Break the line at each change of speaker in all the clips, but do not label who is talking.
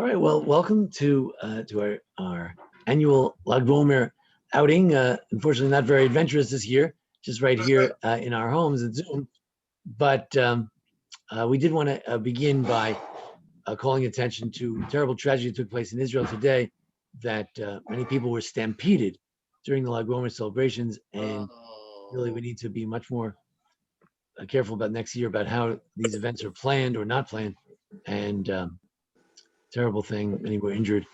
All right. Well, welcome to our annual Lag BaOmer outing. Unfortunately, not very adventurous this year, just right here in our homes at Zoom. But we did want to begin by calling attention to terrible tragedy that took place in Israel today, that many people were stampeded during the Lag BaOmer celebrations, and really we need to be much more careful about next year about how these events are planned or not planned. And terrible thing, many were injured,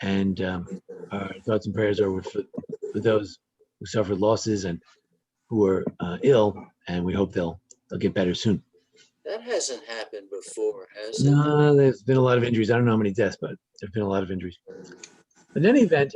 and our thoughts and prayers are for those who suffered losses and who are ill, and we hope they'll get better soon.
That hasn't happened before, has it?
No, there's been a lot of injuries. I don't know how many deaths, but there've been a lot of injuries. In any event,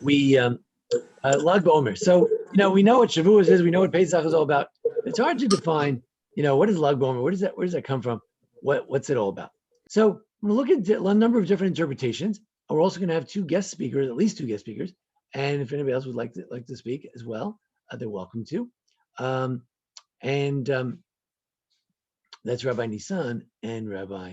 we Lag BaOmer. So we know what Shavuos is. We know what Pesach is all about. It's hard to define. What is Lag BaOmer? Where does that come from? What's it all about? So I'm going to look at a number of different interpretations. We're also going to have at least two guest speakers. And if anybody else would like to speak as well, they're welcome to. That's Rabbi Nisan and Rabbi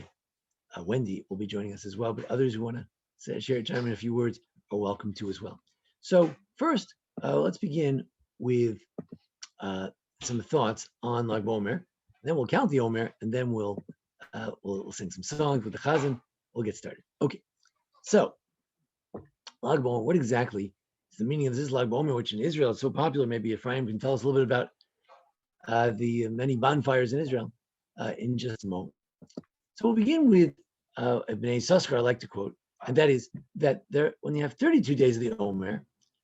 Wendy will be joining us as well. But others who want to share a time in a few words are welcome to as well. So first, let's begin with some thoughts on Lag BaOmer. Then we'll count the Omer, and then we'll sing some songs with the Chazan. We'll get started. Okay, so Lag BaOmer, what exactly is the meaning of this Lag BaOmer, which in Israel is so popular? Maybe Ephraim can tell us a little bit about the many bonfires in Israel in just a moment. So we'll begin with a Bnei Yissaschar I like to quote, and that is that when you have 32 days of the Omer,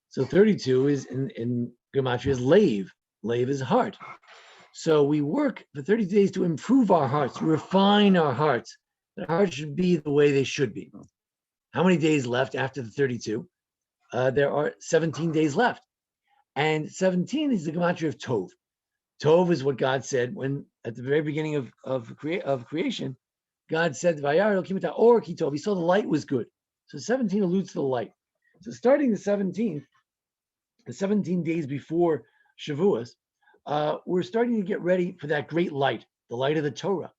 so 32 is in Gematria is Leiv. Leiv is heart. So we work for 30 days to improve our hearts, to refine our hearts. The hearts should be the way they should be. How many days left after the 32? There are 17 days left. And 17 is the gematria of Tov. Tov is what God said when, at the very beginning of creation, God said, Vayar Elokim et ha'or ki tov. He saw the light was good. So 17 alludes to the light. So starting the 17th, the 17 days before Shavuos, we're starting to get ready for that great light, the light of the Torah.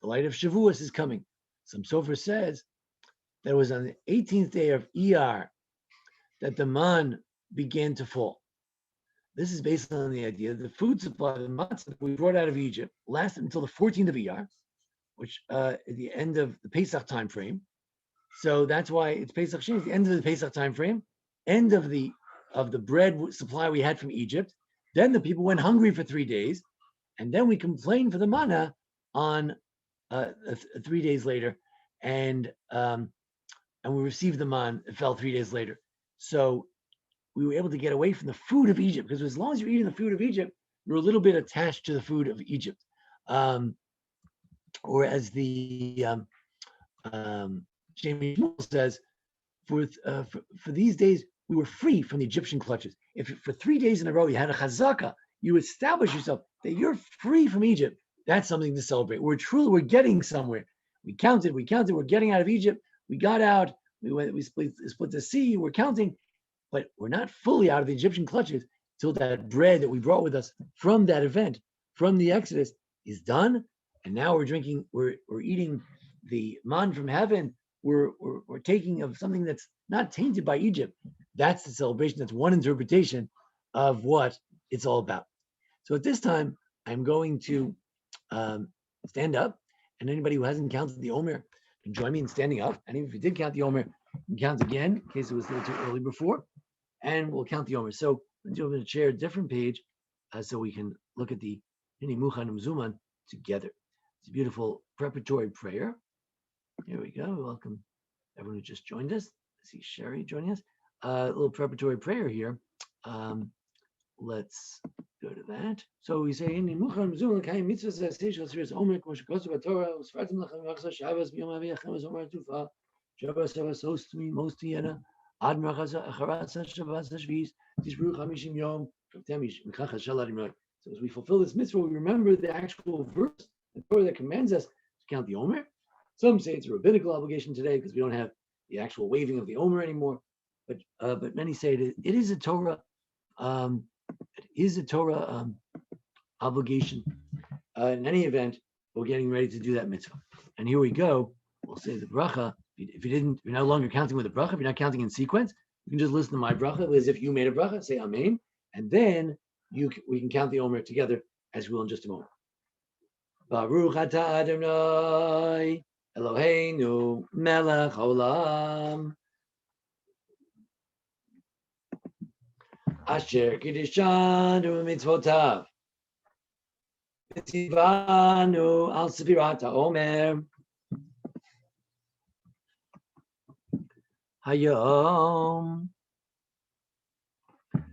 The light of Shavuos is coming. Some Sofer says that it was on the 18th day of Iyar that the man began to fall. This is based on the idea that the food supply, the matzah that we brought out of Egypt, lasted until the 14th of Iyar, which at the end of the Pesach time frame. So that's why it's Pesach Sheni, it's the end of the Pesach time frame, end of the bread supply we had from Egypt. Then the people went hungry for 3 days, and then we complained for the manna on 3 days later, and we received the manna. It fell 3 days later. So we were able to get away from the food of Egypt, because as long as you're eating the food of Egypt, you're a little bit attached to the food of Egypt. Or as the Jamie says, for these days, we were free from the Egyptian clutches. If for 3 days in a row you had a chazaka, you establish yourself that you're free from Egypt. That's something to celebrate. We're getting somewhere. We counted, we're getting out of Egypt. We got out, we split the sea, we're counting, but we're not fully out of the Egyptian clutches till that bread that we brought with us from that event, from the Exodus, is done. And now we're eating the man from heaven. We're taking of something that's not tainted by Egypt. That's the celebration. That's one interpretation of what it's all about. So at this time, I'm going to stand up, and anybody who hasn't counted the Omer can join me in standing up. And even if you did count the Omer, you can count again in case it was a little too early before, and we'll count the Omer. So I'm going to share a different page so we can look at the Hini Muchan Mzuman together. It's a beautiful preparatory prayer. Here we go. Welcome everyone who just joined us. I see Sherry joining us. A little preparatory prayer here. Let's go to that. So we say in Muchan Mzuman Kayim Mitzvahs Seish Series Omer Kmosh Kosu Torah Sphard-Beth Lachem Yachsa Shabbos B'Yom Aviyachem Omer Tufa Shabbos Shabbos Ostmi Mostiena Ad Machasa Acharatza Shabbos Shvis Tishbru Chamishim Yom Temish Mechachas Shaladim Roy. So as we fulfill this mitzvah, we remember the actual verse, the Torah that commands us to count the Omer. Some say it's a rabbinical obligation today because we don't have the actual waving of the Omer anymore. But many say it is a Torah. It is a Torah obligation. In any event, we're getting ready to do that mitzvah. And here we go. we'll say the bracha. If you're no longer counting with the bracha, if you're not counting in sequence, you can just listen to my bracha as if you made a bracha, say Amen, and then we can count the Omer together as we will in just a moment. Baruch atah Adonai Eloheinu melech haolam asher kiddushanu mitzvotav v'tzivanu al sefirat haomer hayom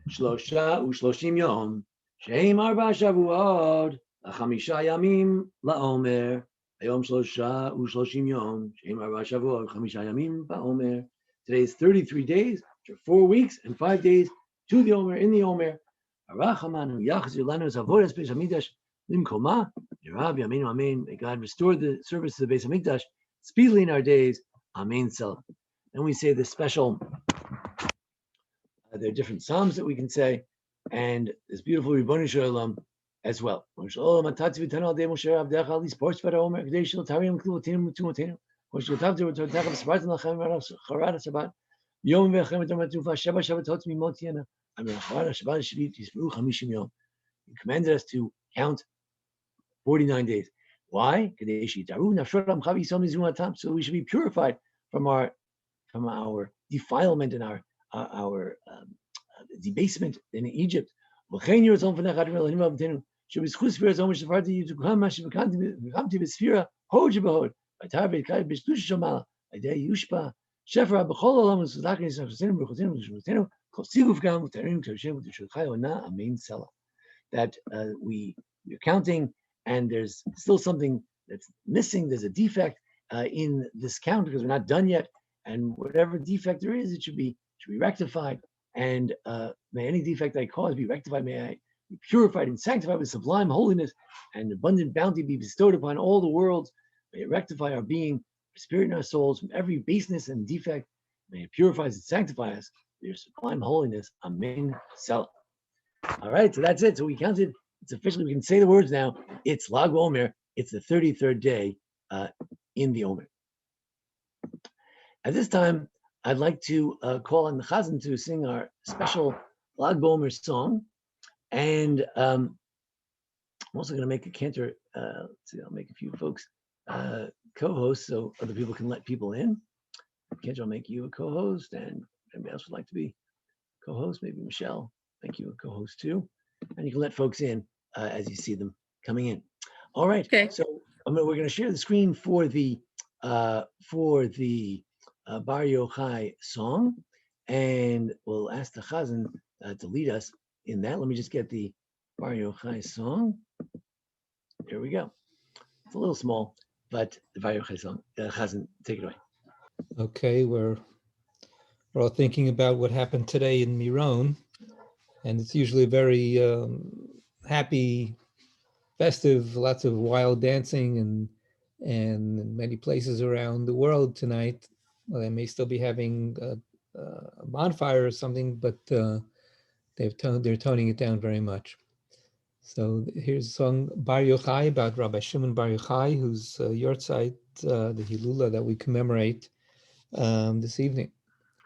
shlosha u'shloshim yom she'im arba shavuot l'chamisha yamim la'omer hayom shlosha u'shloshim yom she'im arba shavuot l'chamisha yamim la'omer. Today is 33 days, which are 4 weeks and 5 days to the Omer, in the Omer. Arachamanu yachzir lanu zavodas beis hamikdash limkoma yerav yameinu amen. May God restore the service to the Beis Hamikdash speedily in our days. Amen. Selah. Then we say the special. There are different psalms that we can say, and this beautiful Ribbon Shalom as well. He commanded us to count 49 days. Why? So we should be purified from our defilement and our debasement in Egypt. That we're counting, and there's still something that's missing. There's a defect in this count because we're not done yet. And whatever defect there is, it should be rectified. And may any defect I cause be rectified. May I be purified and sanctified with sublime holiness, and abundant bounty be bestowed upon all the worlds. May it rectify our being, our spirit, and our souls from every baseness and defect. May it purify us and sanctify us with your sublime holiness. Amen. Selah. All right, so that's it. So we counted. It's officially, we can say the words now. It's Lag BaOmer. It's the 33rd day in the Omer. At this time, I'd like to call on the Chazan to sing our special Lag BaOmer song. And I'm also going to make a cantor. Let's see, I'll make a few folks co-hosts so other people can let people in. Cantor, I'll make you a co-host, and anybody else would like to be co-host, maybe Michelle. Thank you, a co-host too. And you can let folks in as you see them coming in. All right. Okay. So we're going to share the screen for the Bar Yochai song, and we'll ask the Chazan to lead us in that. Let me just get the Bar Yochai song. Here we go. It's a little small, but the Bar Yochai song. Chazan, take it away.
Okay, we're all thinking about what happened today in Miron. And it's usually very happy, festive, lots of wild dancing, and in many places around the world tonight. Well, they may still be having a bonfire or something, but they're toning it down very much. So here's a song Bar Yochai about Rabbi Shimon Bar Yochai, whose Yortzeit, the Hilula that we commemorate this evening.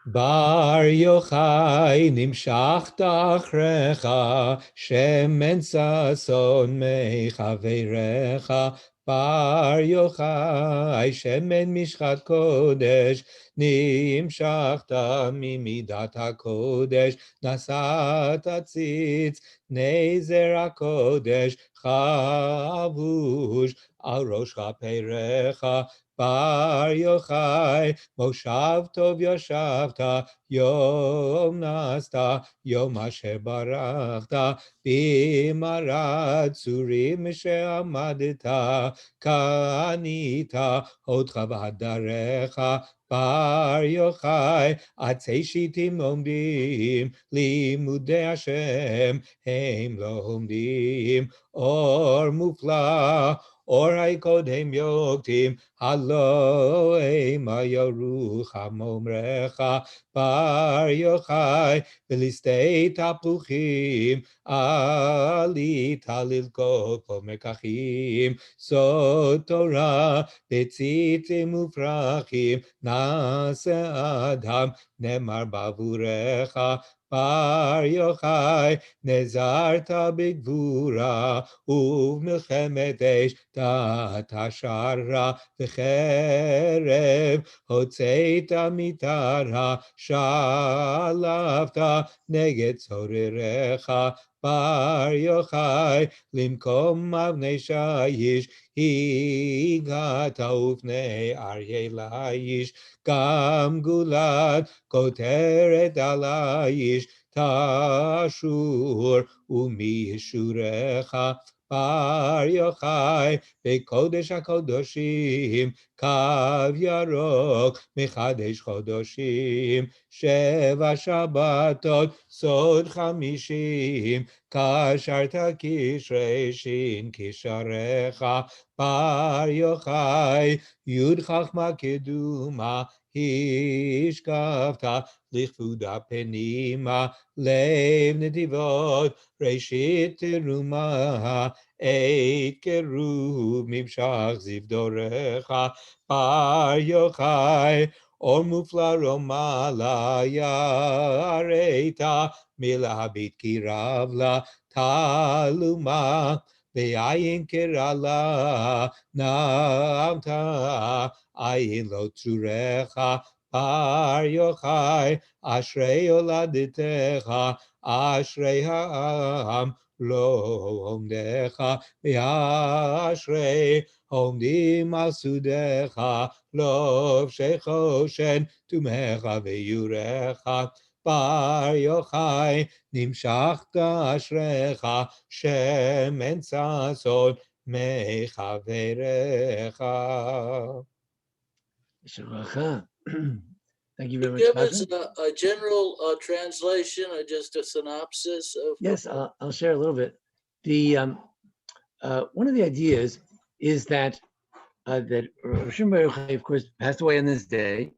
Bar Yochai nimshachta achrecha, shemen sason mechaverecha. Bar Yochai shemen mishchat kodesh, nimshachta mimidat hakodesh. Nasat tzitz nezer hakodesh, chavush al rosh chaperecha. Bar Yochai Moshav Tov Yoshavta Yom Nasta Yom Asher Barachta B'marat Tzurim She'amadita Kanita Otcha V'hadarecha. Bar Yochai Atzei Shitim Lomdim Limudei Hashem Heim Lomdim Or Mufla Or Haikodem Yoktim Alo ema Yerucham omrecha bar yochai v'listei tapuchim ali talil kol mekachim so Torah betzitzim ufrachim nase adam nemar bavurecha bar yochai nezarta bigvura ובמלחמת אש תשרה וחרב הוצאת מטרה שלפת נגד צורריך בר יוחאי למקום אבני שיש הגעת ופני אריה לאיש גם גולת כותרת על האיש תשור ומישורך בר יוחאי בקודש הקודשים קו ירוק מחדש חודשים 7 שבתות סוד 50 קשרת קשרי שין קשריך בר יוחאי י' חכמה קדומה השקפת לכבודה פנימה לב נדיבות ראשית תרומה עת קירוב ממשך זיו דורך בר יוחאי אור מופלא רומלה יראת מלהביט כי רב לה תעלומה בעין קרלה נעמת עין לא צורך בר יוחאי אשרי יולדתך אשרי העם לא עומדך ואשרי עומדים על סודך לובשי חושן תומך ויורך בר יוחאי נמשכת אשריך שמן ששון מחבריך.
Thank you very much.
Give us a general translation or just a synopsis of.
Yes, I'll share a little bit. The one of the ideas is that that Rav Shimon Bar Yochai, of course, passed away on this day,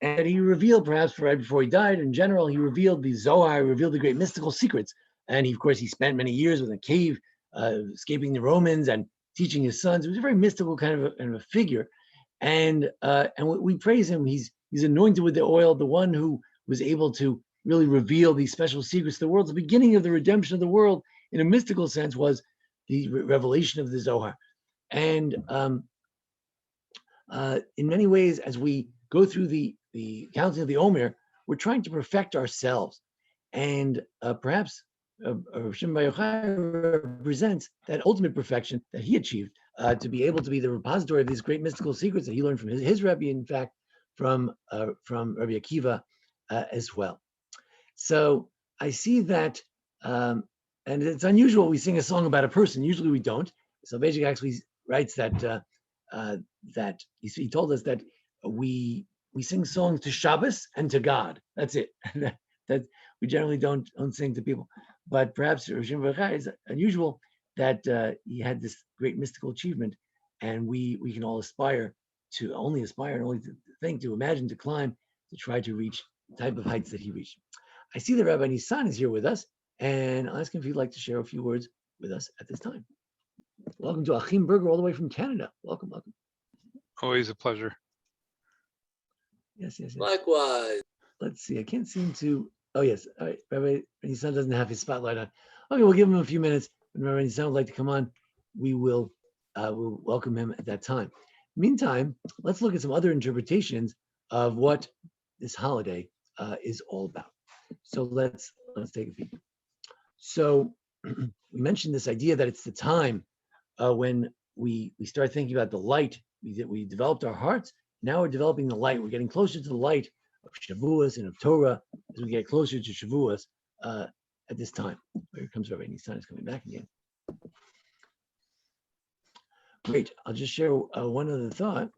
and he revealed, perhaps right before he died, in general, he revealed the Zohar, he revealed the great mystical secrets, and he, of course, he spent many years in a cave, escaping the Romans and teaching his sons. He was a very mystical kind of a figure, and we praise him. He's anointed with the oil, the one who was able to really reveal these special secrets to the world. The beginning of the redemption of the world, in a mystical sense, was the revelation of the Zohar. And in many ways, as we go through the counting of the Omer, we're trying to perfect ourselves. And perhaps Rav Shimon Bar Yochai represents that ultimate perfection that he achieved, to be able to be the repository of these great mystical secrets that he learned from his Rabbi, in fact, from Rabbi Akiva as well. So I see that, and it's unusual we sing a song about a person. Usually we don't. So Beijing actually writes that that he told us that we sing songs to Shabbos and to God. That's it. that we generally don't sing to people. But perhaps Rav Shimon Bar Yochai is unusual that he had this great mystical achievement, and we can all aspire and only to think, to imagine, to climb, to try to reach the type of heights that he reached. I see that Rabbi Nisan is here with us, and I'll ask him if he'd like to share a few words with us at this time. Welcome to Achim Berger, all the way from Canada. Welcome.
Always a pleasure.
Yes.
Likewise.
Let's see. I can't seem to. Oh, yes. All right. Rabbi Nisan doesn't have his spotlight on. Okay, we'll give him a few minutes. When Rabbi Nisan would like to come on, we will we'll welcome him at that time. Meantime, let's look at some other interpretations of what this holiday is all about. So let's take a peek. So we mentioned this idea that it's the time when we start thinking about the light. We developed our hearts. Now we're developing the light. We're getting closer to the light of Shavuos and of Torah as we get closer to Shavuos at this time. Here comes Rabbi Nisan, is coming back again. Great. I'll just share one other thought.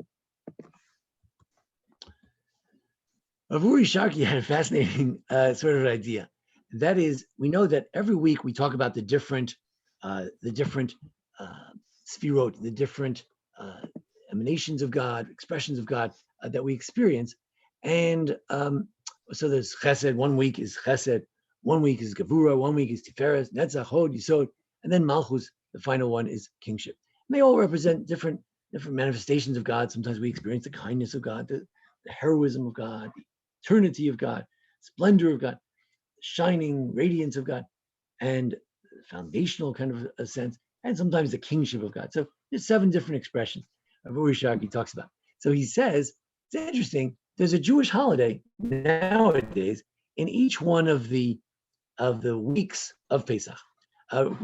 Avuri Sharkey had a fascinating sort of idea. That is, we know that every week we talk about the different sphirot, the different emanations of God, expressions of God that we experience. And so there's chesed, 1 week is chesed, 1 week is gevura, 1 week is tiferes, netzach, hod, yisod, and then malchus, the final one is kingship. And they all represent different manifestations of God. Sometimes we experience the kindness of God, the heroism of God, the eternity of God, splendor of God, the shining radiance of God, and foundational kind of a sense, and sometimes the kingship of God. So there's 7 different expressions of Urishaki talks about. So he says, it's interesting, there's a Jewish holiday nowadays in each one of the weeks of Pesach,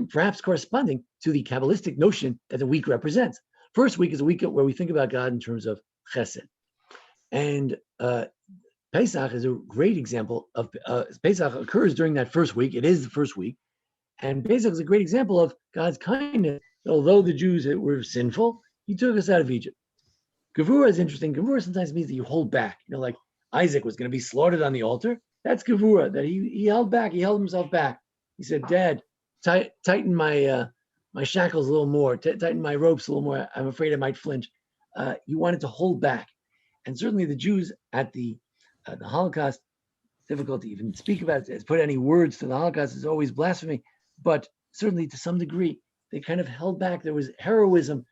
perhaps corresponding to the Kabbalistic notion that the week represents. First week is a week where we think about God in terms of chesed. And Pesach is a great example of, Pesach occurs during that first week. It is the first week. And Pesach is a great example of God's kindness. Although the Jews were sinful, he took us out of Egypt. Gevura is interesting. Gevura sometimes means that you hold back. Like Isaac was going to be slaughtered on the altar. That's Gevura, that he held back. He held himself back. He said, Dad, tighten my shackles a little more, tighten my ropes a little more. I'm afraid I might flinch. He wanted to hold back. And certainly the Jews at the Holocaust, difficult to even speak about it, put any words to the Holocaust is always blasphemy. But certainly to some degree, they kind of held back. There was heroism.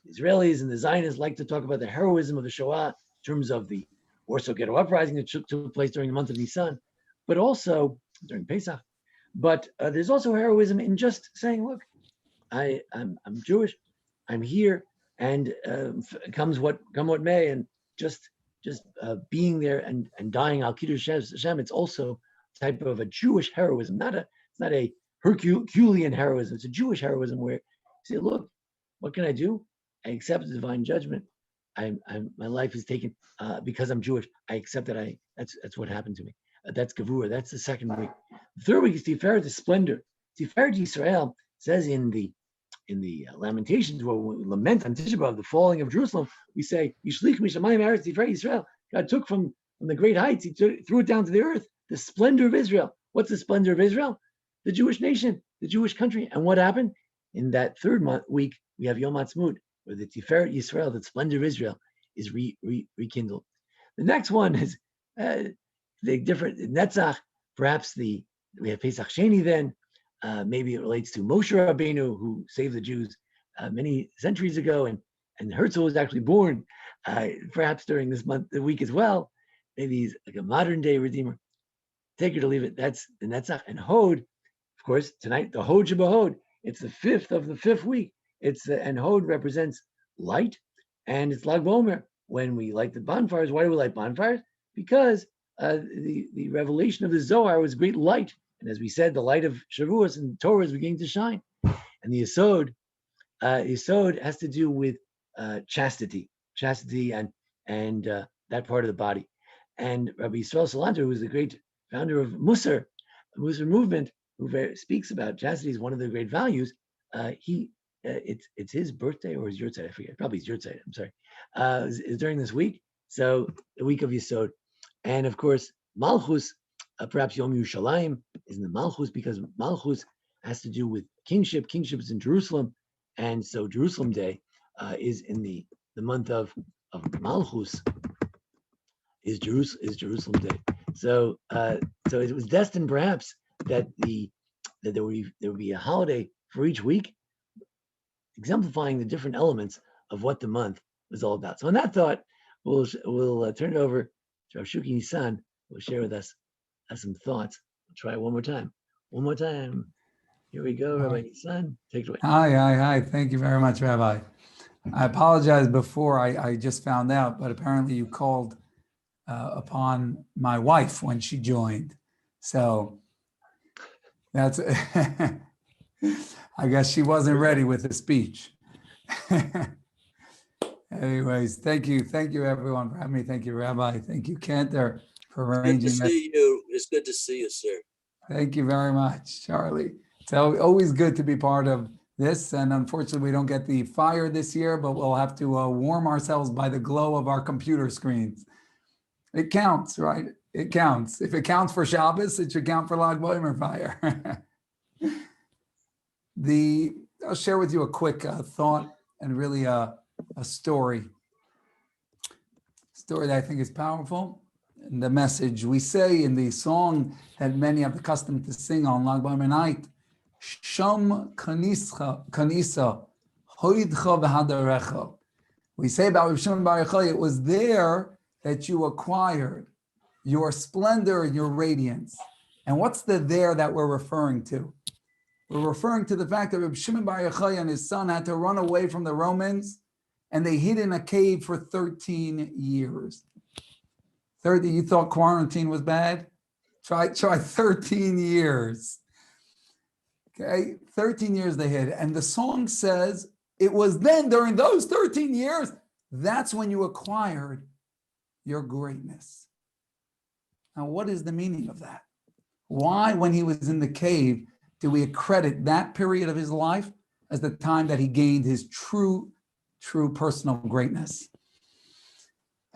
The Israelis and the Zionists like to talk about the heroism of the Shoah in terms of the Warsaw Ghetto Uprising that took place during the month of Nisan, but also during Pesach. But there's also heroism in just saying, look, I'm Jewish, I'm here, and come what may, and just being there and dying al kiddush Hashem. It's also a type of a Jewish heroism, it's not a Herculean heroism. It's a Jewish heroism where you say, look, what can I do? I accept the divine judgment. My life is taken because I'm Jewish. I accept that that's what happened to me. That's Gevura. That's the second week. The third week is Tiferet, the splendor. Tiferet Yisrael says in the Lamentations, where we lament on Tisha B'Av, the falling of Jerusalem, we say, Yishlich mishamayim eretz Tiferet Yisrael. God took from the great heights, he threw it down to the earth, the splendor of Israel. What's the splendor of Israel? The Jewish nation, the Jewish country. And what happened? In that third week, we have Yom Ha'atzmaut, where the Tiferet Yisrael, the splendor of Israel, is rekindled. The next one is the different Netzach. Perhaps we have Pesach Sheni then. Maybe it relates to Moshe Rabbeinu, who saved the Jews many centuries ago, and Herzl was actually born perhaps during this week as well. Maybe he's like a modern day Redeemer. Take it or leave it. That's the Netzach. And Hod, of course, tonight, the Hod Shebahod. It's the 5th of the 5th week. And Hod represents light, and it's Lag BaOmer. When we light the bonfires, why do we light bonfires? Because the revelation of the Zohar was great light. And as we said, the light of Shavuos and Torah is beginning to shine. And the Yesod has to do with chastity and that part of the body. And Rabbi Yisrael Salanter, who was the great founder of the Musar movement, who speaks about chastity as one of the great values, it's his birthday or his yurtzeit, I forget. Probably his yurtzeit, I'm sorry. Is during this week, so the week of Yesod. And of course, Malchus, perhaps Yom Yerushalayim is in the Malchus, because Malchus has to do with kingship. Kingship is in Jerusalem, and so Jerusalem Day is in the month of Malchus. Is Jerusalem Day. So it was destined perhaps that there would be a holiday for each week, exemplifying the different elements of what the month was all about. So on that thought, we'll turn it over to Rav Shuki Nisan, who will share with us some thoughts. We'll try it one more time. Here we go, Rabbi Nisan, take it away.
Hi. Thank you very much, Rabbi. I apologize before I just found out, but apparently you called upon my wife when she joined. So that's, I guess she wasn't ready with the speech. Anyways, thank you everyone for having me. Thank you, Rabbi. Thank you, Cantor, for arranging this.
Good to see you. It's good to see you, sir.
Thank you very much, Charlie. It's always good to be part of this. And unfortunately, we don't get the fire this year, but we'll have to warm ourselves by the glow of our computer screens. It counts, right? It counts. If it counts for Shabbos, it should count for Lag BaOmer fire. I'll share with you a quick thought and really a story story that I think is powerful. And the message we say in the song that many have the custom to sing on Lag BaOmer night, Shom kanisa hoidcha v'hadarecha. We say about Reb Shimon Bar Yochai, it was there that you acquired your splendor and your radiance. And what's the there that we're referring to? We're referring to the fact that Reb Shimon Bar Yochai and his son had to run away from the Romans, and they hid in a cave for 13 years. 30, you thought quarantine was bad? Try 13 years. Okay, 13 years they hid. And the song says, it was then during those 13 years, that's when you acquired your greatness. Now, what is the meaning of that? Why, when he was in the cave, do we accredit that period of his life as the time that he gained his true personal greatness?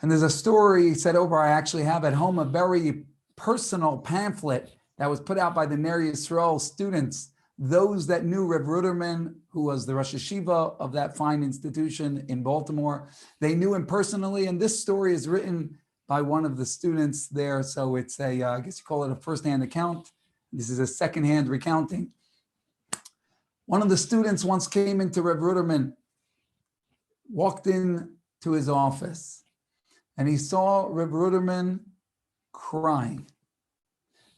And there's a story said over, I actually have at home a very personal pamphlet that was put out by the Ner Yisrael students, those that knew Reb Ruderman, who was the Rosh Yeshiva of that fine institution in Baltimore. They knew him personally, and this story is written by one of the students there. So it's I guess you call it a first-hand account. This is a second-hand recounting. One of the students once came into Reb Ruderman, walked in to his office, and he saw Reb Ruderman crying.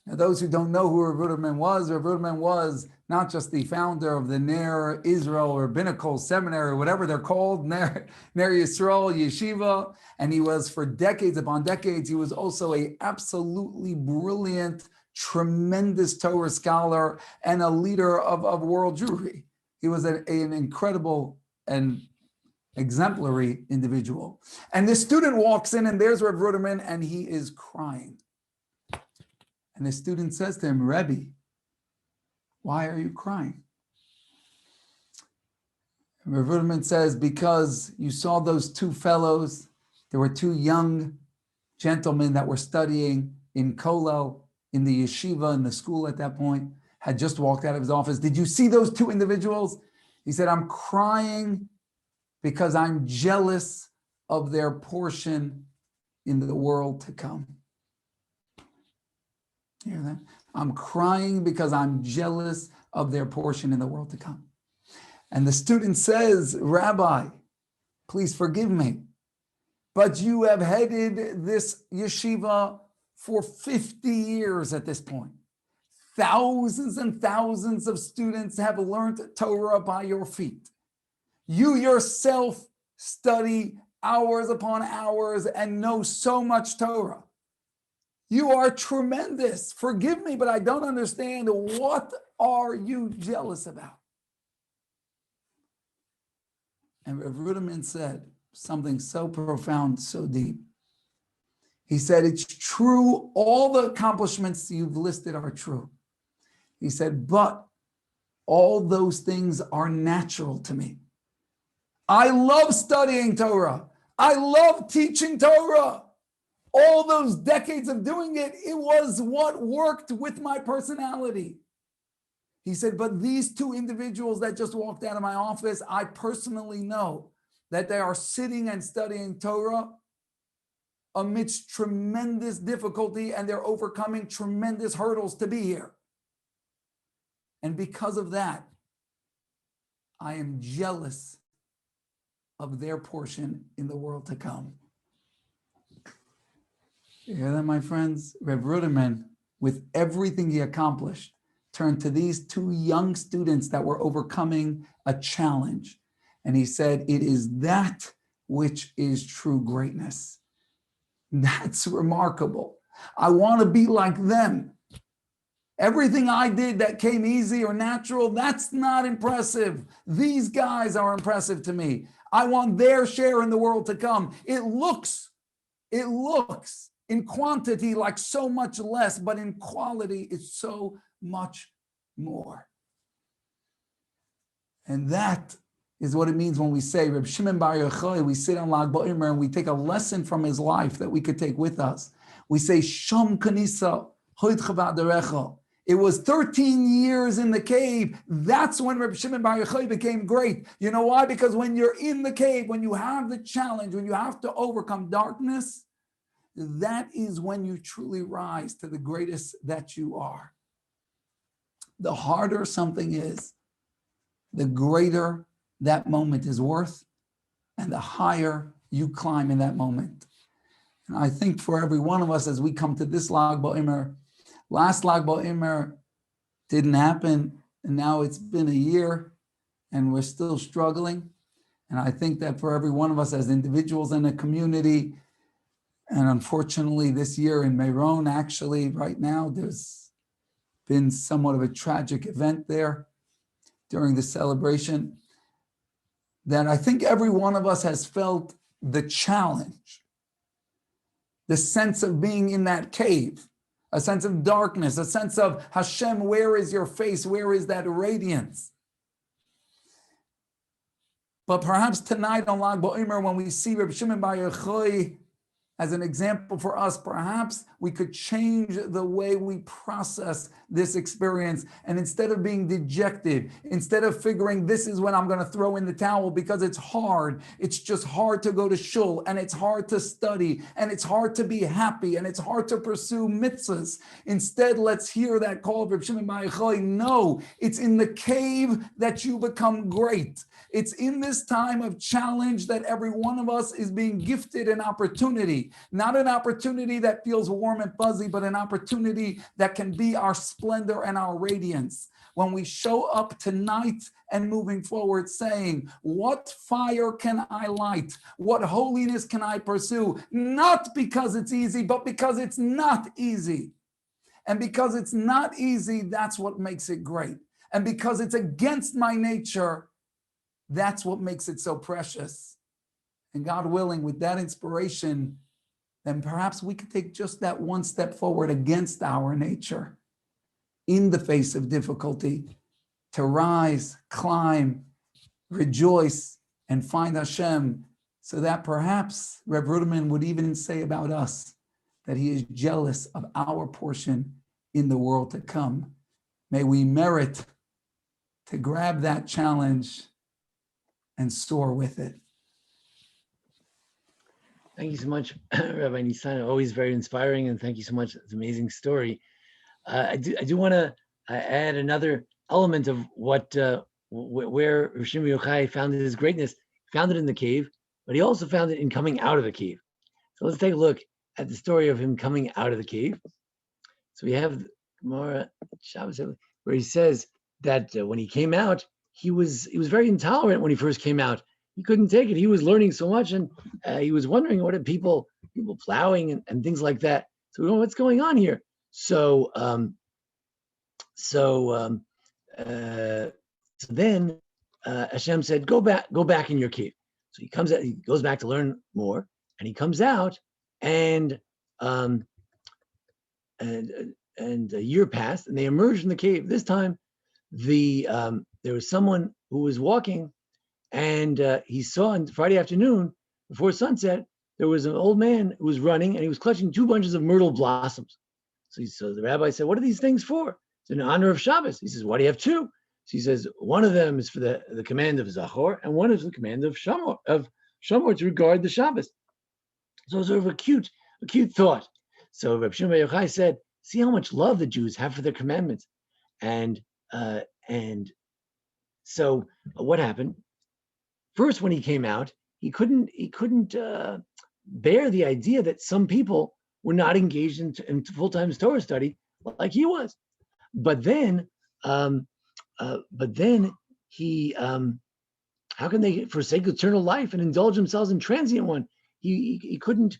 Now, those who don't know who Reb Ruderman was not just the founder of the Ner Israel Rabbinical Seminary, whatever they're called, Ner Yisrael Yeshiva, and he was for decades upon decades, he was also a absolutely brilliant, tremendous Torah scholar and a leader of world Jewry. He was an incredible and exemplary individual. And this student walks in, and there's Reb Ruderman, and he is crying. And the student says to him, Rebbe, why are you crying? And Reb Ruderman says, because you saw those two fellows. There were two young gentlemen that were studying in Kollel, in the yeshiva, in the school at that point, had just walked out of his office. Did you see those two individuals? He said, I'm crying because I'm jealous of their portion in the world to come. You hear that? I'm crying because I'm jealous of their portion in the world to come. And the student says, Rabbi, please forgive me, but you have headed this yeshiva for 50 years at this point. Thousands and thousands of students have learned Torah by your feet. You yourself study hours upon hours and know so much Torah. You are tremendous. Forgive me, but I don't understand. What are you jealous about? And Rav Ruderman said something so profound, so deep. He said, it's true. All the accomplishments you've listed are true. He said, but all those things are natural to me. I love studying Torah. I love teaching Torah. All those decades of doing it, it was what worked with my personality. He said, but these two individuals that just walked out of my office, I personally know that they are sitting and studying Torah amidst tremendous difficulty, and they're overcoming tremendous hurdles to be here. And because of that, I am jealous of their portion in the world to come. You hear that, my friends? Reb Ruderman, with everything he accomplished, turned to these two young students that were overcoming a challenge. And he said, it is that which is true greatness. That's remarkable. I want to be like them. Everything I did that came easy or natural, that's not impressive. These guys are impressive to me. I want their share in the world to come. It looks in quantity like so much less, but in quality, it's so much more. And that is what it means when we say, Reb Shimon Bar Yochai, we sit on Lag BaOmer and we take a lesson from his life that we could take with us. We say, Shom kanisa, hoidcha v'adarecha. It was 13 years in the cave. That's when Reb Shimon Bar Yochai became great. You know why? Because when you're in the cave, when you have the challenge, when you have to overcome darkness, that is when you truly rise to the greatest that you are. The harder something is, the greater that moment is worth, and the higher you climb in that moment. And I think for every one of us, as we come to this Lag BaOmer, last Lag BaOmer didn't happen, and now it's been a year, and we're still struggling. And I think that for every one of us as individuals in a community, and unfortunately this year in Meron, actually right now, there's been somewhat of a tragic event there during the celebration, that I think every one of us has felt the challenge, the sense of being in that cave, a sense of darkness, a sense of Hashem, where is your face? Where is that radiance? But perhaps tonight on Lag BaOmer, when we see Reb Shimon Bar Yochai as an example for us, perhaps we could change the way we process this experience. And instead of being dejected, instead of figuring this is when I'm going to throw in the towel because it's hard, it's just hard to go to shul, and it's hard to study, and it's hard to be happy, and it's hard to pursue mitzvahs. Instead, let's hear that call of Reb Shimon Bar Yochai. No, it's in the cave that you become great. It's in this time of challenge that every one of us is being gifted an opportunity, not an opportunity that feels warm and fuzzy, but an opportunity that can be our splendor and our radiance. When we show up tonight and moving forward saying, what fire can I light? What holiness can I pursue? Not because it's easy, but because it's not easy. And because it's not easy, that's what makes it great. And because it's against my nature, that's what makes it so precious. And God willing, with that inspiration, then perhaps we could take just that one step forward against our nature in the face of difficulty, to rise, climb, rejoice, and find Hashem, so that perhaps Reb Ruderman would even say about us that he is jealous of our portion in the world to come. May we merit to grab that challenge and soar with it.
Thank you so much, Rabbi Nisan. Always very inspiring, and thank you so much. It's an amazing story. I do want to add another element of what where Reb Shimon Bar Yochai found his greatness. He found it in the cave, but he also found it in coming out of the cave. So let's take a look at the story of him coming out of the cave. So we have Gemara Shabbos, where he says that when he came out, he was very intolerant when he first came out. He couldn't take it. He was learning so much, and he was wondering what are people plowing and things like that. So we don't know what's going on here. So then Hashem said, go back in your cave. So he comes out, he goes back to learn more, and he comes out, and a year passed, and they emerged from the cave. This time, there was someone who was walking, and he saw on Friday afternoon before sunset, there was an old man who was running, and he was clutching 2 bunches of myrtle blossoms. So the rabbi said, "What are these things for?" It's in honor of Shabbos. He says, "Why do you have 2?" So he says, "One of them is for the command of Zohar, and one is the command of Shamor to regard the Shabbos." So sort of a cute thought. So Reb Shimon Bar Yochai said, "See how much love the Jews have for their commandments," and so what happened? First, when he came out, he couldn't bear the idea that some people were not engaged in full-time Torah study like he was. But then he, how can they forsake eternal life and indulge themselves in transient one? He couldn't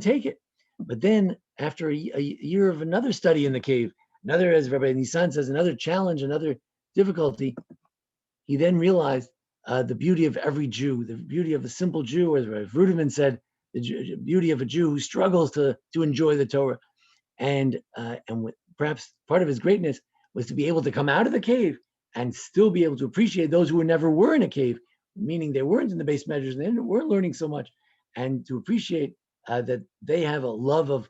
take it. But then after a year of another study in the cave, another, as Rabbi Nisan says, another challenge, another difficulty, he then realized the beauty of every Jew, the beauty of a simple Jew, as Rabbi Ruderman said, the beauty of a Jew who struggles to enjoy the Torah. And perhaps part of his greatness was to be able to come out of the cave and still be able to appreciate those who never were in a cave, meaning they weren't in the base measures and they weren't learning so much, and to appreciate that they have a love of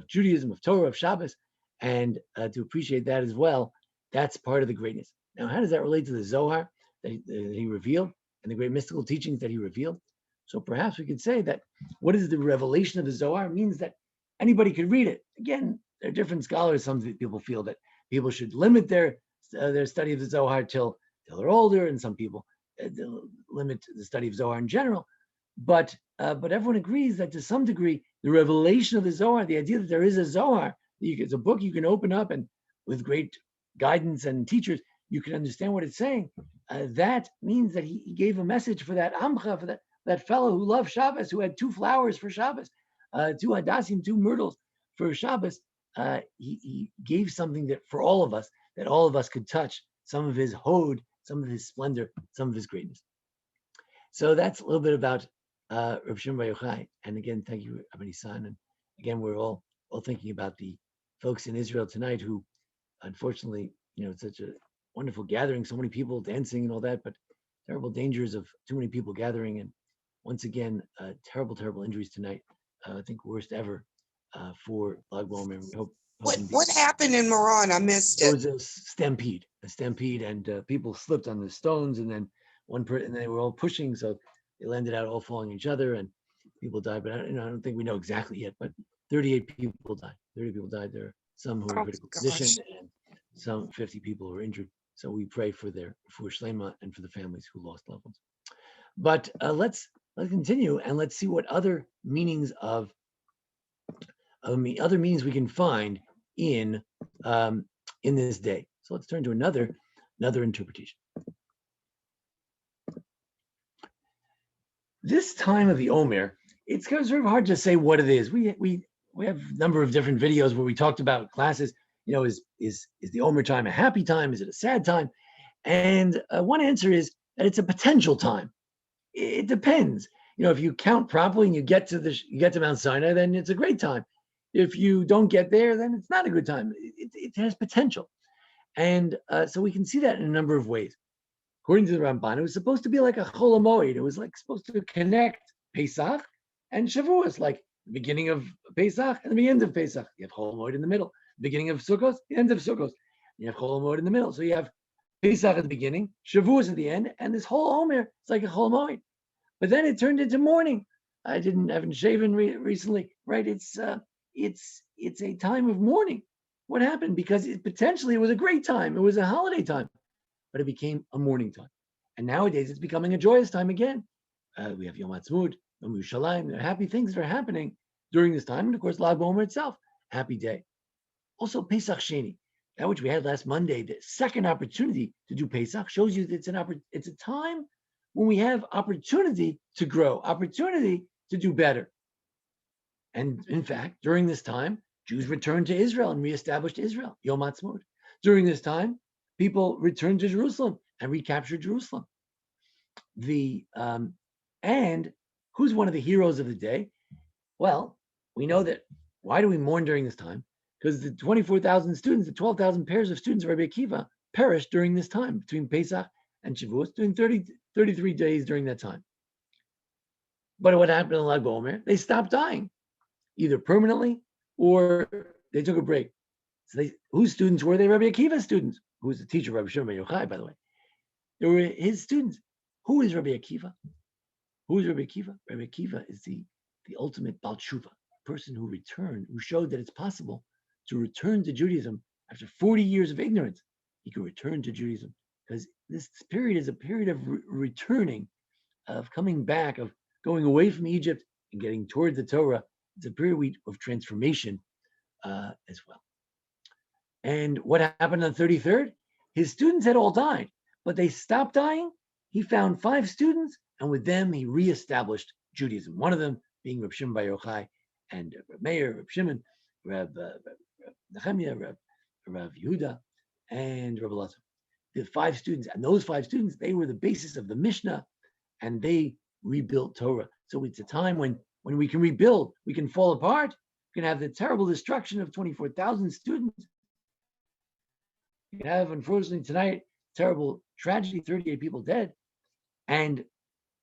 Judaism, of Torah, of Shabbos, and to appreciate that as well. That's part of the greatness. Now, how does that relate to the Zohar that he revealed and the great mystical teachings that he revealed? So perhaps we could say that what is the revelation of the Zohar means that anybody could read it. Again, there are different scholars. Some people feel that people should limit their study of the Zohar till they're older, and some people limit the study of Zohar in general. But everyone agrees that to some degree, the revelation of the Zohar, the idea that there is a Zohar, it's a book you can open up and with great guidance and teachers, you can understand what it's saying. That means that he gave a message for that Amcha, for that fellow who loved Shabbos, who had 2 flowers for Shabbos, 2 hadassim, 2 myrtles for Shabbos. He gave something that for all of us, that all of us could touch, some of his hod, some of his splendor, some of his greatness. So that's a little bit about Reb Shimon Bar Yochai. And again, thank you, Rabbi Nisan. And again, we're all thinking about the folks in Israel tonight who, unfortunately, it's such a wonderful gathering, so many people dancing and all that, but terrible dangers of too many people gathering. And once again, terrible injuries tonight. I think worst ever for Lag BaOmer. We hope.
What happened in Moran? I missed it.
It was a stampede, and people slipped on the stones, and then and they were all pushing, so they landed out all falling each other, and people died. But I don't think we know exactly yet. But 38 people died. 30 people died. There are some who were in critical condition, and some 50 people who were injured. So we pray for Shlema and for the families who lost loved ones. But let's continue and let's see what other meanings other meanings we can find in this day. So let's turn to another interpretation. This time of the Omer, it's kind of sort of hard to say what it is. We have a number of different videos where we talked about classes. Is the Omer time a happy time? Is it a sad time? And one answer is that it's a potential time. It depends. If you count properly and you get to Mount Sinai, then it's a great time. If you don't get there, then it's not a good time. It has potential. And so we can see that in a number of ways. According to the Ramban, it was supposed to be like a Chol HaMoed. It was like supposed to connect Pesach and Shavuos, like the beginning of Pesach and the end of Pesach. You have Chol HaMoed in the middle. Beginning of Sukkot, the end of Sukkot. You have Chol HaMoed in the middle. So you have Pesach at the beginning, Shavuos at the end, and this whole Omer, it's like a Chol HaMoed. But then it turned into mourning. I haven't shaven recently, right? It's a time of mourning. What happened? Because potentially it was a great time. It was a holiday time, but it became a mourning time. And nowadays it's becoming a joyous time again. We have Yom Ha'atzmaut, Yom Yerushalayim. There are happy things that are happening during this time. And of course, Lag BaOmer itself, happy day. Also, Pesach Sheni, that which we had last Monday, the second opportunity to do Pesach, shows you that it's a time when we have opportunity to grow, opportunity to do better. And in fact, during this time, Jews returned to Israel and reestablished Israel, Yom Ha'atzmaut. During this time, people returned to Jerusalem and recaptured Jerusalem. And who's one of the heroes of the day? Well, we know that. Why do we mourn during this time? Because the 24,000 students, the 12,000 pairs of students of Rabbi Akiva perished during this time, between Pesach and Shavuos, during 33 days during that time. But what happened in Lag BaOmer? They stopped dying, either permanently or they took a break. So whose students were they? Rabbi Akiva's students, who was the teacher of Rabbi Shimon Bar Yochai, by the way. They were his students. Who is Rabbi Akiva? Who is Rabbi Akiva? Rabbi Akiva is the ultimate Baal Tshuva, person who returned, who showed that it's possible to return to Judaism after 40 years of ignorance. He could return to Judaism because this period is a period of returning, of coming back, of going away from Egypt and getting toward the Torah. It's a period of transformation as well. And what happened on the 33rd? His students had all died, but they stopped dying. He found 5 students, and with them, he reestablished Judaism. One of them being Reb Shimon Bar Yochai and Reb Meir, Reb Shimon, Reb Nehemiah, Reb Yehuda, and Reb Elazar. The 5 students, and those 5 students, they were the basis of the Mishnah, and they rebuilt Torah. So it's a time when we can rebuild, we can fall apart, we can have the terrible destruction of 24,000 students. You can have, unfortunately, tonight, terrible tragedy, 38 people dead, and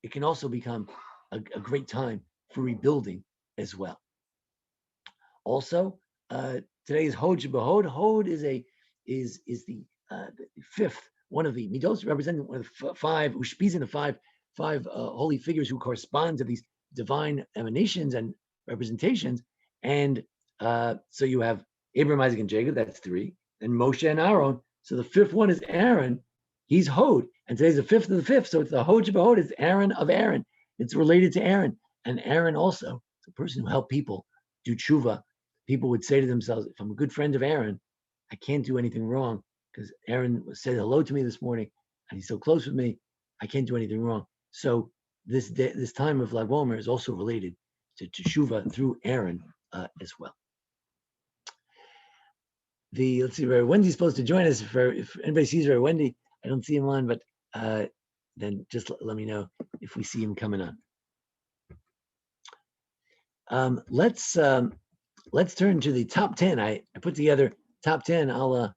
it can also become a great time for rebuilding as well. Also, today is Hod Shebahod. Hod is the 5th, one of the midos, representing one of the 5 ushpizin, of 5 holy figures who correspond to these divine emanations and representations. And so you have Abraham, Isaac, and Jacob, that's 3, and Moshe and Aaron. So the 5th one is Aaron. He's Hod, and today's the 5th of the 5th. So it's the Hod Shebahod, it's Aaron of Aaron. It's related to Aaron. And Aaron also, the person who helped people do tshuva. People would say to themselves, if I'm a good friend of Aaron, I can't do anything wrong because Aaron said hello to me this morning and he's so close with me, I can't do anything wrong. So this time of Lag BaOmer is also related to tshuva through Aaron as well. Let's see, Rabbi Wendy's supposed to join us. If anybody sees Rabbi Wendy, I don't see him on, but then just let me know if we see him coming on. Let's turn to the top 10. I put together top 10 a la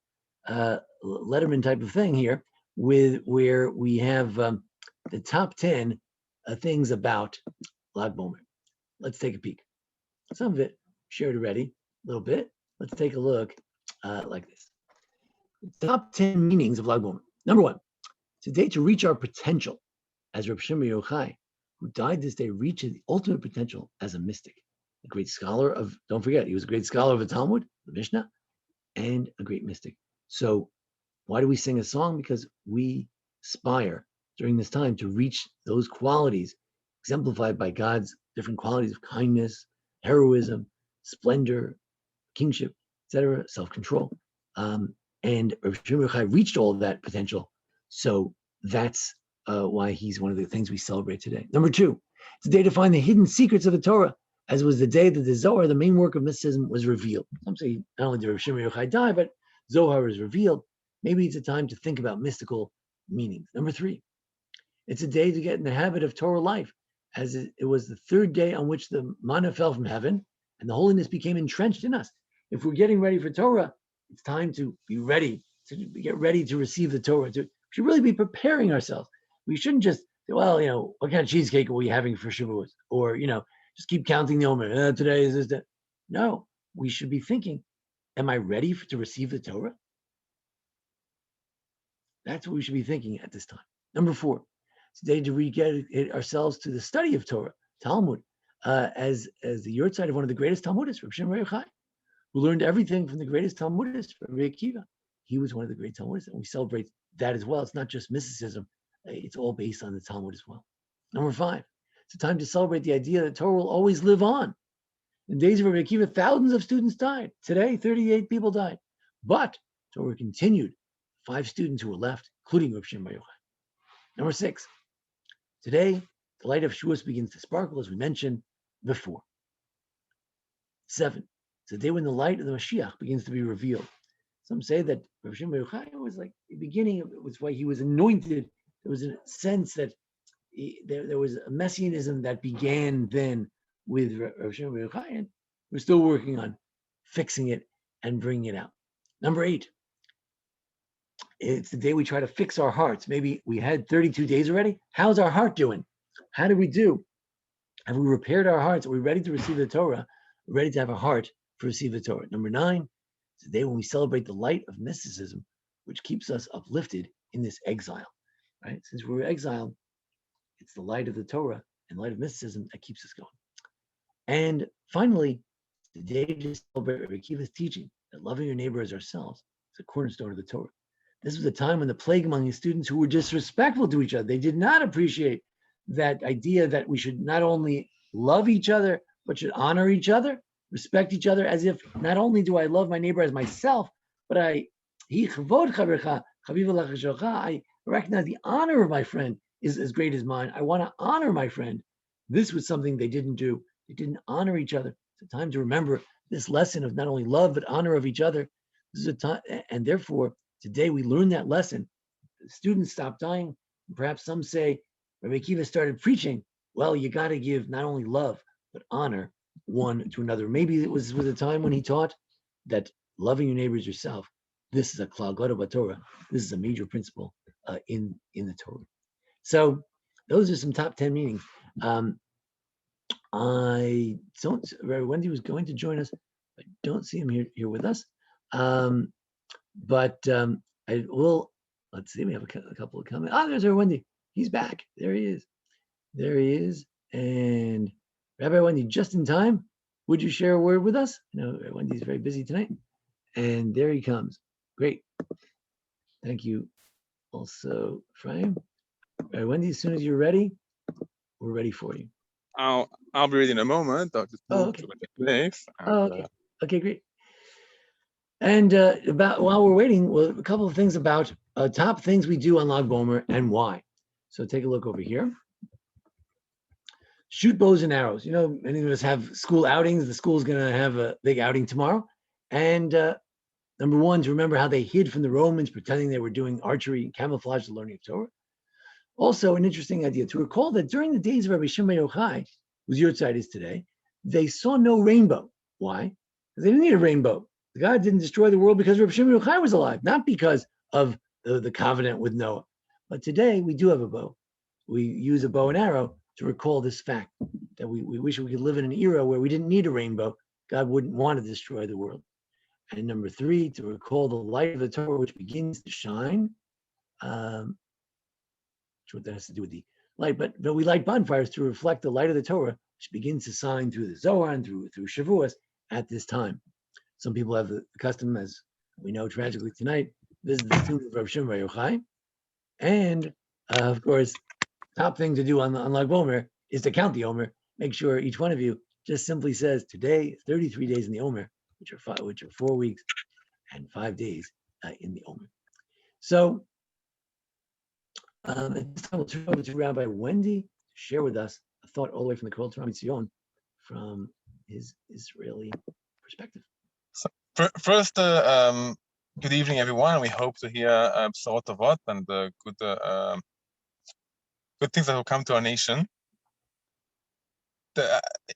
Letterman type of thing here, where we have the top 10 things about Lag BaOmer. Let's take a peek. Some of it shared already, a little bit. Let's take a look like this. Top 10 meanings of Lag BaOmer. Number 1, today to reach our potential, as Reb Shimon Yochai, who died this day, reached the ultimate potential as a mystic. A great scholar of, don't forget, he was a great scholar of the Talmud, the Mishnah, and a great mystic. So why do we sing a song? Because we aspire during this time to reach those qualities exemplified by God's different qualities of kindness, heroism, splendor, kingship, etc., self-control. And Rav Shimon Yochai reached all of that potential. So that's why he's one of the things we celebrate today. Number 2, it's a day to find the hidden secrets of the Torah, as was the day that the Zohar, the main work of mysticism, was revealed. Some say not only did Rav Shimon Yochai die, but Zohar is revealed. Maybe it's a time to think about mystical meanings. Number 3, it's a day to get in the habit of Torah life, as it was the 3rd day on which the manna fell from heaven and the holiness became entrenched in us. If we're getting ready for Torah, it's time to be ready, to get ready to receive the Torah. We should really be preparing ourselves. We shouldn't just say, well, what kind of cheesecake are we having for Shavuot? Or, just keep counting the Omer. Today is this day. No, we should be thinking, am I ready to receive the Torah? That's what we should be thinking at this time. Number 4, today to rededicate ourselves to the study of Torah, Talmud, as the yurtzeit of one of the greatest Talmudists, Reb Shimon Yochai, who learned everything from the greatest Talmudist, Rabbi Akiva. He was one of the great Talmudists, and we celebrate that as well. It's not just mysticism. It's all based on the Talmud as well. Number 5, it's a time to celebrate the idea that Torah will always live on. In the days of Rabbi Akiva, thousands of students died. Today, 38 people died. But Torah continued. 5 students who were left, including Reb Shimon Yochai. Number 6, today, the light of Shavuos begins to sparkle, as we mentioned before. 7, it's a day when the light of the Mashiach begins to be revealed. Some say that Reb Shimon Yochai was like the beginning of it, was why he was anointed. There was a sense that there was a messianism that began then with Reb Shimon Yochai, and we're still working on fixing it and bringing it out. Number 8, it's the day we try to fix our hearts. Maybe we had 32 days already. How's our heart doing? How did we do? Have we repaired our hearts? Are we ready to receive the Torah? Ready to have a heart to receive the Torah? Number 9, it's the day when we celebrate the light of mysticism, which keeps us uplifted in this exile. Right? Since we're exiled, it's the light of the Torah and light of mysticism that keeps us going. And finally, the day to celebrate Rabbi Akiva's teaching that loving your neighbor as ourselves is a cornerstone of the Torah. This was a time when the plague among his students who were disrespectful to each other. They did not appreciate that idea that we should not only love each other, but should honor each other, respect each other, as if not only do I love my neighbor as myself, but I recognize the honor of my friend is as great as mine. I want to honor my friend. This was something they didn't do. They didn't honor each other. It's a time to remember this lesson of not only love, but honor of each other. This is a time, and therefore, today we learn that lesson. The students stopped dying. Perhaps some say Rabbi Akiva started preaching. Well, you got to give not only love, but honor one to another. Maybe it was a time when he taught that loving your neighbors yourself. This is a klal gadol b'Torah. This is a major principle in the Torah. So those are some top 10 meanings. I don't. Wendy was going to join us. I don't see him here with us. But I will. Let's see. We have a couple of comments. There's our Wendy. He's back. There he is. There he is. And Rabbi Wendy, just in time, would you share a word with us? I know Wendy's very busy tonight. And there he comes. Great. Thank you also, Ephraim. Wendy, as soon as you're ready, we're ready for you.
I'll be ready in a moment. I'll just move to the place. And,
Okay, great. And while we're waiting, well, a couple of things about top things we do on Lag BaOmer and why. So take a look over here. Shoot bows and arrows. You know, many of us have school outings. The school's going to have a big outing tomorrow. And number one, to remember how they hid from the Romans, pretending they were doing archery and camouflage the learning of Torah. Also, an interesting idea to recall that during the days of Rabbi Shimon Bar Yochai, whose yahrzeit is today, they saw no rainbow. Why? Because they didn't need a rainbow. God didn't destroy the world because Rabbi Shimon Bar Yochai was alive, not because of the covenant with Noah. But today we do have a bow. We use a bow and arrow to recall this fact that we wish we could live in an era where we didn't need a rainbow. God wouldn't want to destroy the world. And number three, to recall the light of the Torah, which begins to shine. What that has to do with the light, but we light bonfires to reflect the light of the Torah, which begins to shine through the Zohar and through Shavuos at this time. Some people have the custom, as we know tragically tonight, visit the tomb of Rabbi Shimon Bar Yochai. And of course, top thing to do on Lag BaOmer is to count the Omer. Make sure each one of you just simply says today, 33 days in the Omer, which are 4 weeks and 5 days in the Omer. So at this time, we'll turn over to Rabbi Wendy to share with us a thought all the way from the Kol Torah Mitzion from his Israeli perspective.
So first, good evening, everyone. We hope to hear B'sorot Tovot and good things that will come to our nation.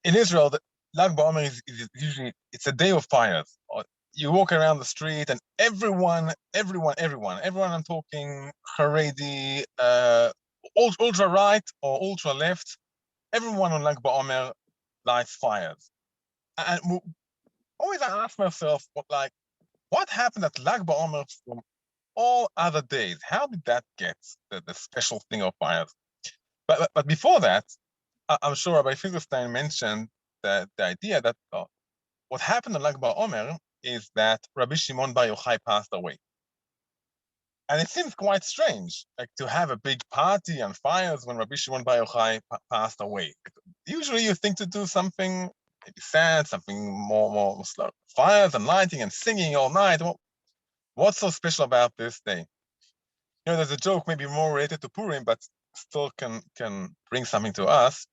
In Israel, the Lag BaOmer is usually it's a day of fires. You walk around the street and everyone I'm talking Haredi, ultra right or ultra left, everyone on Lag BaOmer lights fires. And always I ask myself, what happened at Lag BaOmer from all other days? How did that get the special thing of fires? But before that, I'm sure Rabbi Finkelstein mentioned the idea that what happened on Lag BaOmer is that Rabbi Shimon Bar Yochai passed away. And it seems quite strange, like to have a big party and fires when Rabbi Shimon Bar Yochai passed away. Usually you think to do something maybe sad, something more slow. Fires and lighting and singing all night. Well, what's so special about this day? You know, there's a joke maybe more related to Purim, but still can bring something to us.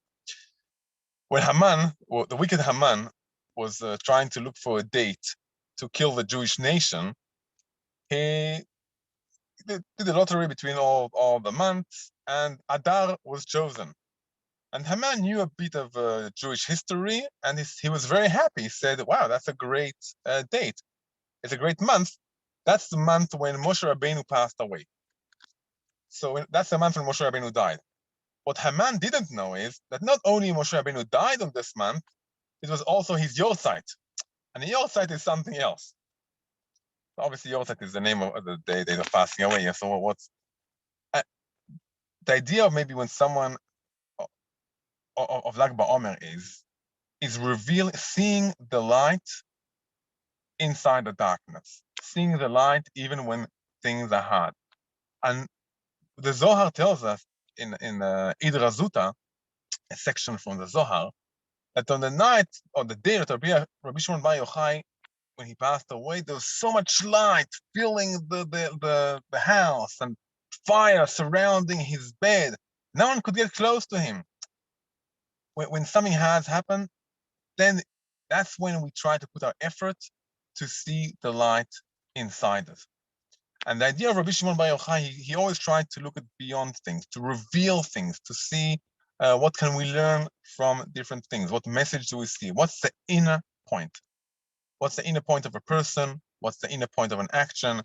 When Haman, the wicked Haman, was trying to look for a date to kill the Jewish nation, he did a lottery between all the months, and Adar was chosen. And Haman knew a bit of Jewish history, and he was very happy. He said, wow, that's a great date. It's a great month. That's the month when Moshe Rabbeinu passed away. So that's the month when Moshe Rabbeinu died. What Haman didn't know is that not only Moshe Rabbeinu died on this month, it was also his yahrzeit. And the yahrzeit is something else. Obviously, yahrzeit is the name of the day they're passing away. Yeah, so what's the idea of maybe when someone of Lag BaOmer is seeing the light inside the darkness, seeing the light even when things are hard. And the Zohar tells us in Idra Zuta, a section from the Zohar, that on the night or the day that Rabbi Shimon Bar Yochai, when he passed away, there was so much light filling the house and fire surrounding his bed. No one could get close to him. When something has happened, then that's when we try to put our effort to see the light inside us. And the idea of Rabbi Shimon Bar Yochai, he always tried to look at beyond things, to reveal things, to see what can we learn from different things? What message do we see? What's the inner point? What's the inner point of a person? What's the inner point of an action?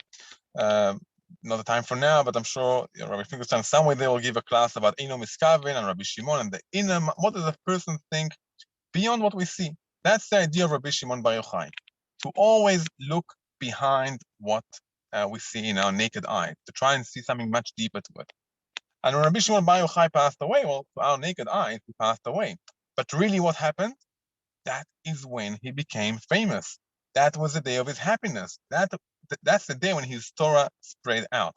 Not the time for now, but I'm sure Rabbi Finkelstein somewhere they will give a class about Eino Miskaven and Rabbi Shimon and the inner, what does a person think beyond what we see? That's the idea of Rabbi Shimon Bar Yochai, to always look behind what we see in our naked eye, to try and see something much deeper to it. And when Rabbi Shimon Bar Yochai passed away, well, to our naked eyes, he passed away. But really what happened? That is when he became famous. That was the day of his happiness. That's the day when his Torah spread out.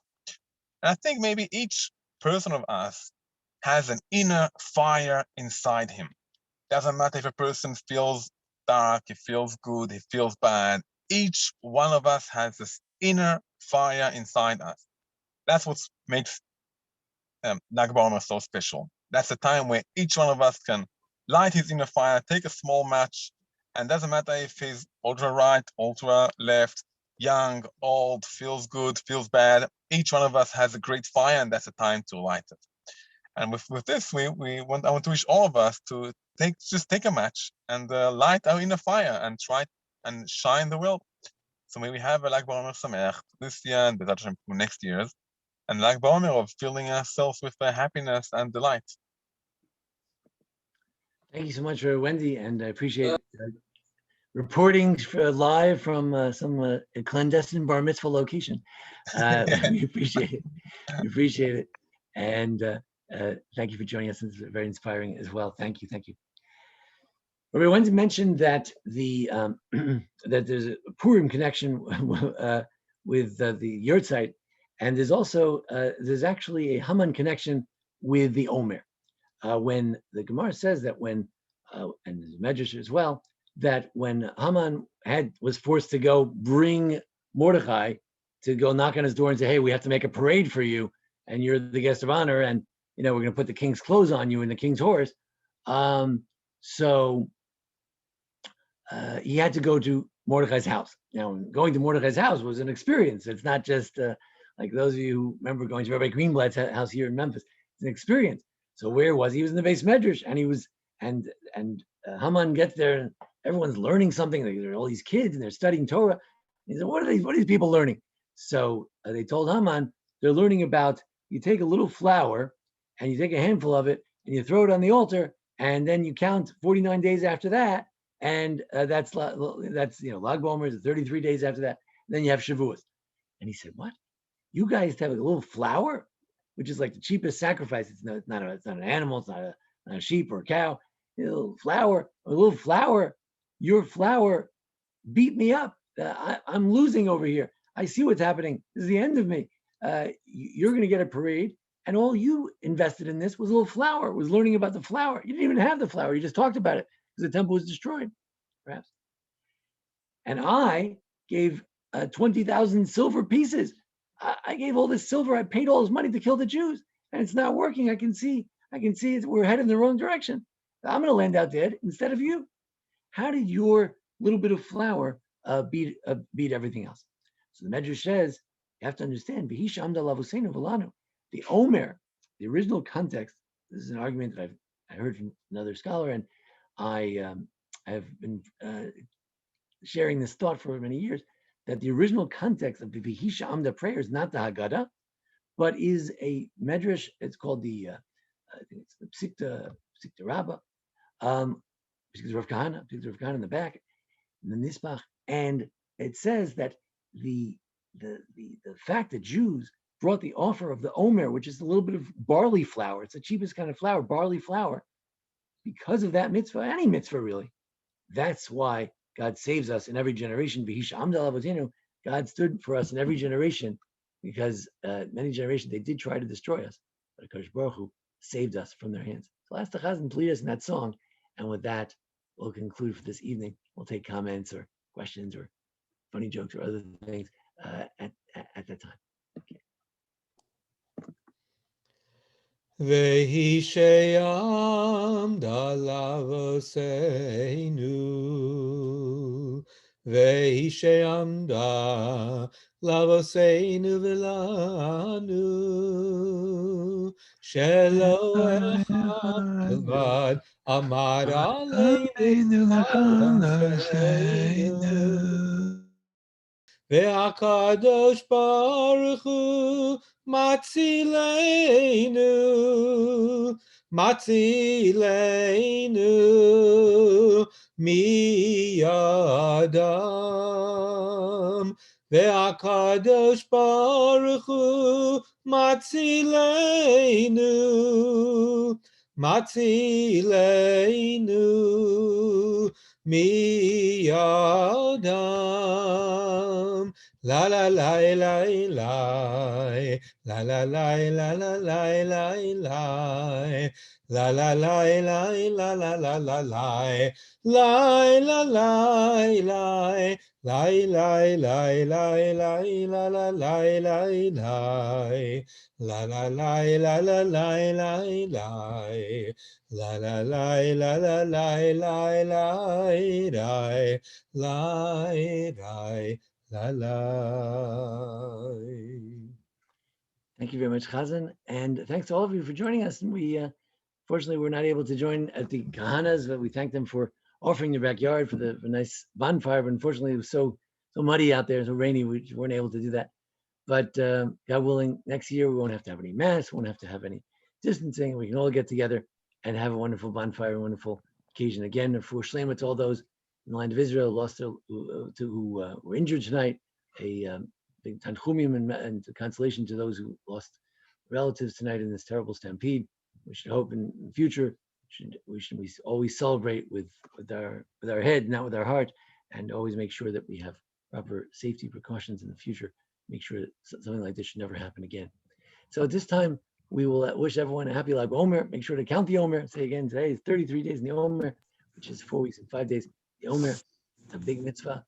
And I think maybe each person of us has an inner fire inside him. Doesn't matter if a person feels dark, he feels good, he feels bad. Each one of us has this inner fire inside us. That's what makes Lag BaOmer so special. That's the time where each one of us can light his inner fire, take a small match, and doesn't matter if he's ultra right, ultra left, young, old, feels good, feels bad. Each one of us has a great fire, and that's the time to light it. And with this, I want to wish all of us to take a match and light our inner fire and try and shine the world. So may we have a Lag BaOmer Sameach this year and B'ezrat Hashem next year's, and Lag BaOmer of filling ourselves with happiness and delight.
Thank you so much, Wendy, and I appreciate reporting live from some clandestine bar mitzvah location. We appreciate it. We appreciate it, and thank you for joining us. It's very inspiring as well. Thank you, thank you. Rabbi Wendy mentioned that that there's a Purim connection with the Yurtzeit, and there's also there's actually a Haman connection with the Omer. When the Gemara says that when and the Medrash as well, that when Haman was forced to go bring Mordechai to go knock on his door and say, hey, we have to make a parade for you, and you're the guest of honor, and we're going to put the king's clothes on you and the king's horse. So he had to go to Mordechai's house. Now, going to Mordechai's house was an experience. It's not just like those of you who remember going to Rabbi Greenblatt's house here in Memphis. It's an experience. So where was he? He was in the base medrash, and he was, and Haman gets there, and everyone's learning something. There are all these kids, and they're studying Torah. He said, "What are these people learning?" So they told Haman they're learning about, you take a little flour, and you take a handful of it, and you throw it on the altar, and then you count 49 days after that, and that's Lag BaOmer is 33 days after that. Then you have Shavuos. And he said, "What? You guys have a little flour, which is like the cheapest sacrifice. It's not an animal. It's not a sheep or a cow. A little flour. Your flour beat me up. I'm losing over here. I see what's happening. This is the end of me. You're going to get a parade, and all you invested in this was a little flour. Was learning about the flour. You didn't even have the flour. You just talked about it because the temple was destroyed, perhaps. And I gave 20,000 silver pieces. I gave all this silver. I paid all this money to kill the Jews, and it's not working. I can see we're headed in the wrong direction. I'm going to land out dead instead of you. How did your little bit of flour beat everything else?" So the Medrash says you have to understand the Omer, the original context. This is an argument that I heard from another scholar, and I have been sharing this thought for many years, that the original context of the V'hisha Amda prayer is not the Haggadah, but is a medrash. It's called the I think it's the Psikta Rabbah, Psikta Rav Kahana in the back, in the Nisbach, and it says that the fact that Jews brought the offer of the Omer, which is a little bit of barley flour, it's the cheapest kind of flour, barley flour, because of that mitzvah, any mitzvah really. That's why God saves us in every generation. God stood for us in every generation, because many generations they did try to destroy us, but HaKadosh Baruch Hu saved us from their hands. So ask the Chazan to lead us in that song, and with that, we'll conclude for this evening. We'll take comments or questions or funny jokes or other things at that time. Okay.
Vehi she'amda lavoseinu, Vehi she'amda lavoseinu v'lanu, Shelo echad levad amad aleinu lavoseinu. VeHakadosh Baruch Hu Matzilenu miyadam. VeHakadosh Baruch Hu Matzilenu, Matzilenu, Miyadam. La la la la la, la la la la la la la la, la la la la la la la la la, la la la la. Lai lai lai lai lai la la lai lai lai la la lai la la lai lai lai la la lai la la lai lai lai lai lai lai la lai.
Thank you very much, Chazan, and thanks to all of you for joining us. And we, fortunately, were not able to join at the Kahanas, but we thank them for offering their backyard for the nice bonfire. But unfortunately, it was so muddy out there, so rainy, we weren't able to do that. But God willing, next year we won't have to have any mass, won't have to have any distancing. We can all get together and have a wonderful bonfire, a wonderful occasion. Again, for Shlema, to all those in the land of Israel lost who were injured tonight, a big tanchumim and consolation to those who lost relatives tonight in this terrible stampede. We should hope in the future we always celebrate with our head, not with our heart, and always make sure that we have proper safety precautions in the future. Make sure that something like this should never happen again. So at this time, we will wish everyone a happy Lag BaOmer. Make sure to count the Omer. Say again, today is 33 days in the Omer, which is 4 weeks and 5 days. The Omer, it's a big mitzvah.